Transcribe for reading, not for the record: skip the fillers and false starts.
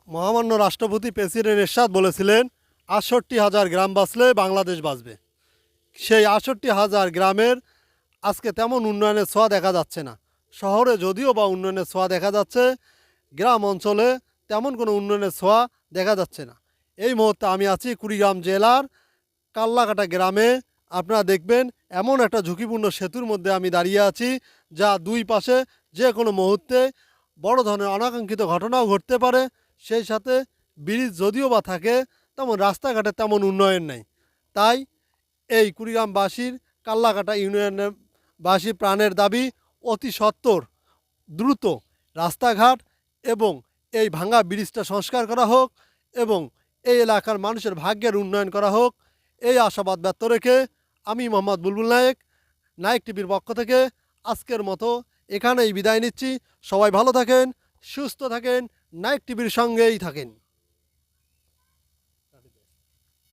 মহামান্য রাষ্ট্রপতি প্রেসিডেন্ট এরশাদ বলেছিলেন ৬৮,০০০ গ্রাম বাঁচলে বাংলাদেশ বাঁচবে। সেই ৬৮,০০০ গ্রামের আজকে তেমন উন্নয়নের ছোঁয়া দেখা যাচ্ছে না। শহরে যদিও বা উন্নয়নের ছোঁয়া দেখা যাচ্ছে, গ্রাম অঞ্চলে তেমন কোনো উন্নয়নের ছোঁয়া দেখা যাচ্ছে না। এই মুহূর্তে আমি আছি কুড়িগ্রাম জেলার কাল্লাকাটা গ্রামে। আপনারা দেখবেন এমন একটা ঝুঁকিপূর্ণ সেতুর মধ্যে আমি দাঁড়িয়ে আছি, যা দুই পাশে যে কোনো মুহূর্তে বড় ধরনের অনাকাঙ্ক্ষিত ঘটনাও ঘটতে পারে। সেই সাথে ব্রিজ যদিও বা থাকে, তেমন রাস্তাঘাটে তেমন উন্নয়ন নেই। তাই এই কুড়িগ্রামবাসীর, কাল্লাকাটা ইউনিয়নের বাসীর প্রাণের দাবি অতি সত্বর দ্রুত রাস্তাঘাট এবং এই ভাঙা ব্রিজটা সংস্কার করা হোক এবং এই এলাকার মানুষের ভাগ্যের উন্নয়ন করা হোক। এই আশাবাদ ব্যক্ত রেখে আমি মোহাম্মদ বুলবুল নায়েক, নায়েক টিভির পক্ষ থেকে আজকের মতো এখানেই বিদায় নিচ্ছি। সবাই ভালো থাকেন, সুস্থ থাকেন, নায়েক টিভির সঙ্গেই থাকেন।